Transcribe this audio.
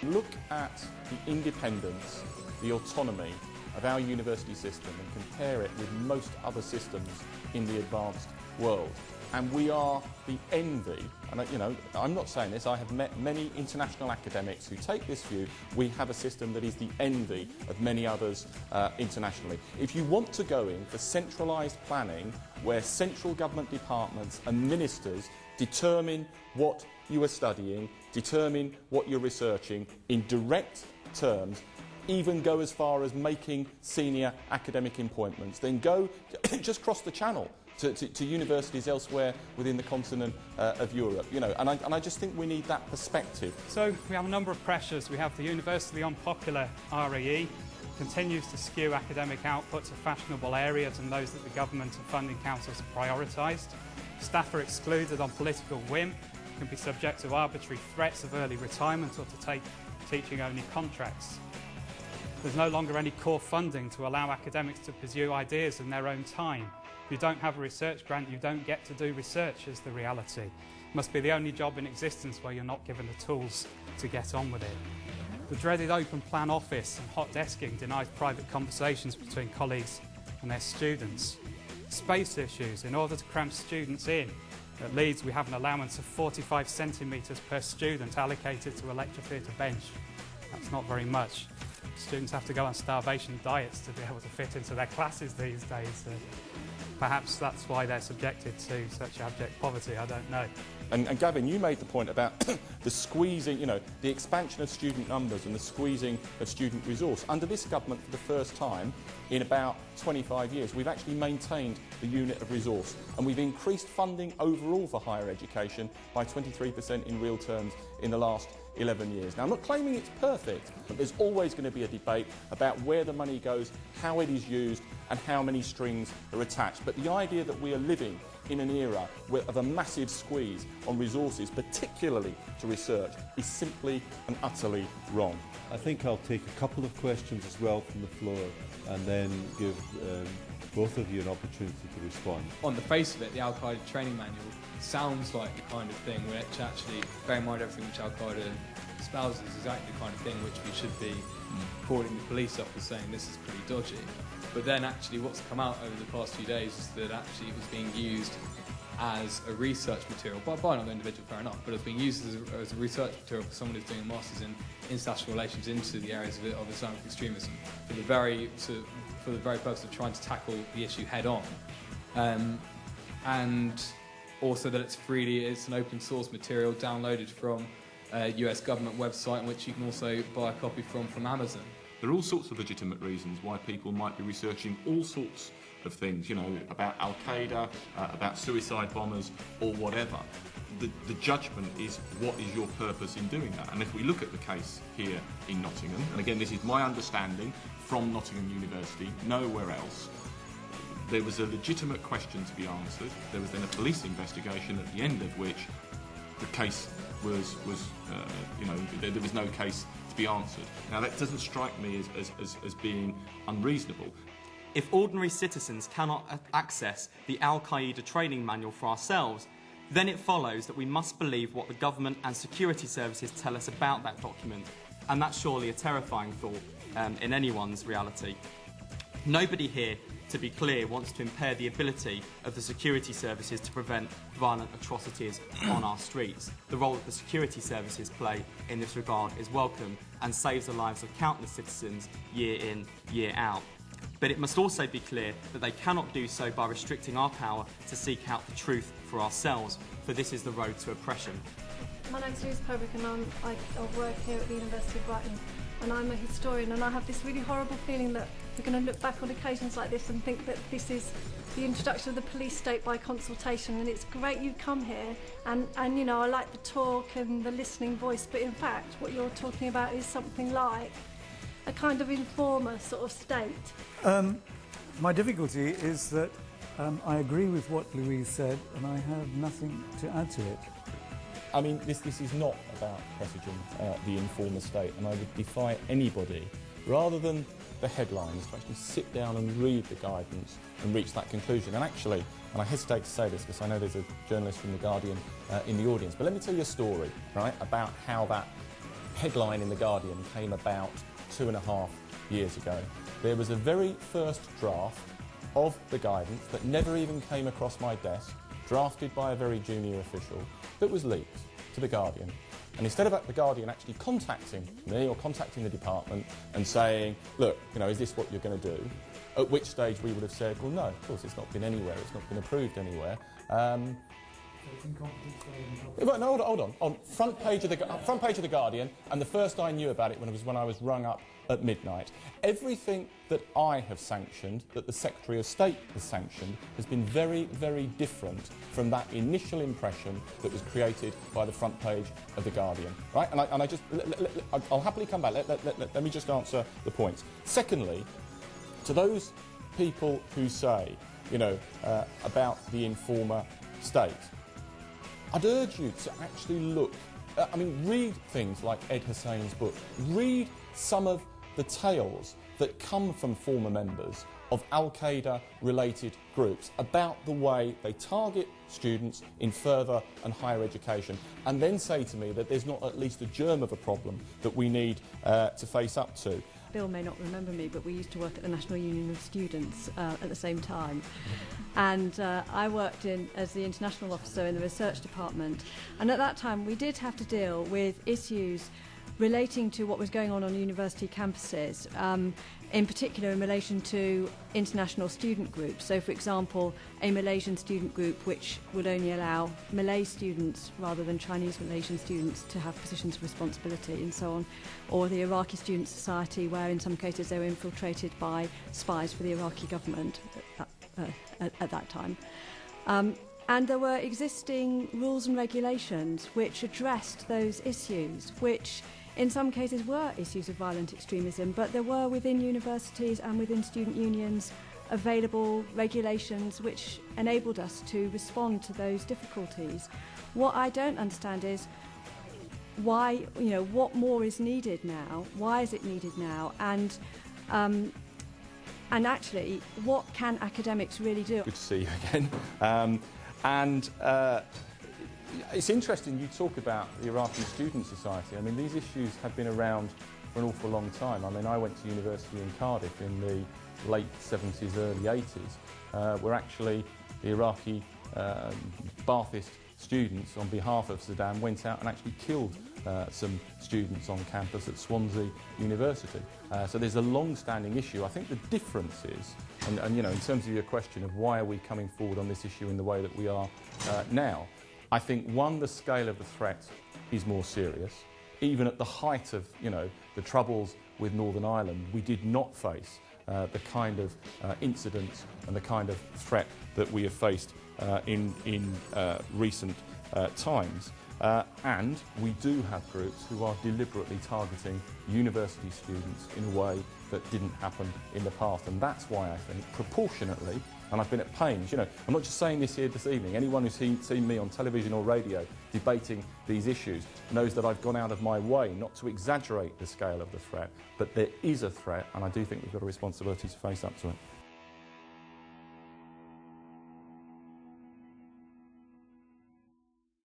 Look at the independence, the autonomy of our university system and compare it with most other systems in the advanced world. And we are the envy, and you know, I'm not saying this, I have met many international academics who take this view. We have a system that is the envy of many others internationally. If you want to go in for centralised planning, where central government departments and ministers determine what you are studying, determine what you're researching in direct terms, even go as far as making senior academic appointments, then go just cross the channel to universities elsewhere within the continent of Europe, you know, and I just think we need that perspective. So we have a number of pressures. We have the universally unpopular RAE, continues to skew academic output to fashionable areas and those that the government and funding councils have prioritised. Staff are excluded on political whim, can be subject to arbitrary threats of early retirement or to take teaching-only contracts. There's no longer any core funding to allow academics to pursue ideas in their own time. If you don't have a research grant, you don't get to do research, is the reality. It must be the only job in existence where you're not given the tools to get on with it. The dreaded open plan office and hot desking denies private conversations between colleagues and their students. Space issues. In order to cram students in, at Leeds we have an allowance of 45 centimetres per student allocated to a lecture theatre bench. That's not very much. Students have to go on starvation diets to be able to fit into their classes these days. Perhaps that's why they're subjected to such abject poverty, I don't know. And Gavin, you made the point about the squeezing, you know, the expansion of student numbers and the squeezing of student resource. Under this government, for the first time in about 25 years, we've actually maintained the unit of resource, and we've increased funding overall for higher education by 23% in real terms in the last 11 years. Now, I'm not claiming it's perfect, but there's always going to be a debate about where the money goes, how it is used, and how many strings are attached. But the idea that we are living in an era of a massive squeeze on resources, particularly to research, is simply and utterly wrong. I think I'll take a couple of questions as well from the floor and then give both of you an opportunity to respond. On the face of it, the Al-Qaeda training manual sounds like the kind of thing which actually, bear in mind everything which Al-Qaeda espouses, is exactly the kind of thing which we should be calling the police up and saying this is pretty dodgy. But then actually what's come out over the past few days is that actually it was being used as a research material, by another individual, fair enough, but it's being used as a research material for someone who's doing a master's in international relations into the areas of Islamic extremism for the very purpose of trying to tackle the issue head on. And also that it's an open source material downloaded from a US government website, in which you can also buy a copy from Amazon. There are all sorts of legitimate reasons why people might be researching all sorts of things, you know, about Al-Qaeda, about suicide bombers, or whatever. The judgment is what is your purpose in doing that. And if we look at the case here in Nottingham, and again this is my understanding from Nottingham University, nowhere else, there was a legitimate question to be answered. There was then a police investigation at the end of which the case was you know, there was no case to be answered. Now that doesn't strike me as being unreasonable. If ordinary citizens cannot access the Al-Qaeda training manual for ourselves, then it follows that we must believe what the government and security services tell us about that document, and that's surely a terrifying thought in anyone's reality. Nobody here, to be clear, wants to impair the ability of the security services to prevent violent atrocities on our streets. The role that the security services play in this regard is welcome and saves the lives of countless citizens year in, year out. But it must also be clear that they cannot do so by restricting our power to seek out the truth for ourselves, for this is the road to oppression. My name's Louise Public and I work here at the University of Brighton, and I'm a historian, and I have this really horrible feeling that we're going to look back on occasions like this and think that this is the introduction of the police state by consultation, and it's great you come here and you know, I like the talk and the listening voice, but in fact what you're talking about is something like a kind of informer sort of state. My difficulty is that I agree with what Louise said and I have nothing to add to it. I mean, this is not about presaging the informer state, and I would defy anybody, rather than the headlines, to actually sit down and read the guidance and reach that conclusion. And actually, and I hesitate to say this because I know there's a journalist from The Guardian in the audience, but let me tell you a story, right, about how that headline in The Guardian came about 2.5 years ago. There was a very first draft of the guidance that never even came across my desk, drafted by a very junior official, that was leaked to The Guardian. And instead of The Guardian actually contacting me or contacting the department and saying, look, you know, is this what you're going to do? At which stage we would have said, well, no, of course, it's not been anywhere, it's not been approved anywhere. But no, hold on. On front page of the Guardian, and the first I knew about it when I was rung up at midnight. Everything that I have sanctioned, that the Secretary of State has sanctioned, has been very, very different from that initial impression that was created by the front page of the Guardian. Right? And I'll happily come back. Let me just answer the points. Secondly, to those people who say, you know, about the informer state, I'd urge you to actually look, read things like Ed Hussein's book. Read some of the tales that come from former members of Al-Qaeda-related groups about the way they target students in further and higher education, and then say to me that there's not at least a germ of a problem that we need to face up to. Bill may not remember me, but we used to work at the National Union of Students at the same time. And I worked as the international officer in the research department. And at that time, we did have to deal with issues relating to what was going on university campuses, in particular in relation to international student groups. So, for example, a Malaysian student group which would only allow Malay students rather than Chinese Malaysian students to have positions of responsibility and so on, or the Iraqi Student Society, where in some cases they were infiltrated by spies for the Iraqi government at that time. And there were existing rules and regulations which addressed those issues, which in some cases were issues of violent extremism, but there were within universities and within student unions available regulations which enabled us to respond to those difficulties. What I don't understand is why, you know, what more is needed now? Why is it needed now? And actually, what can academics really do? Good to see you again. It's interesting you talk about the Iraqi Student Society. I mean, these issues have been around for an awful long time. I mean, I went to university in Cardiff in the late 70s, early 80s, where actually the Iraqi Ba'athist students, on behalf of Saddam, went out and actually killed some students on campus at Swansea University. So there's a long-standing issue. I think the difference is, and you know, in terms of your question of why are we coming forward on this issue in the way that we are now, I think, one, the scale of the threat is more serious. Even at the height of, you know, the troubles with Northern Ireland, we did not face the kind of incidents and the kind of threat that we have faced in recent times. And we do have groups who are deliberately targeting university students in a way that didn't happen in the past. And that's why I think, proportionately, and I've been at pains, you know, I'm not just saying this here this evening, anyone who's seen me on television or radio debating these issues knows that I've gone out of my way not to exaggerate the scale of the threat, but there is a threat, and I do think we've got a responsibility to face up to it.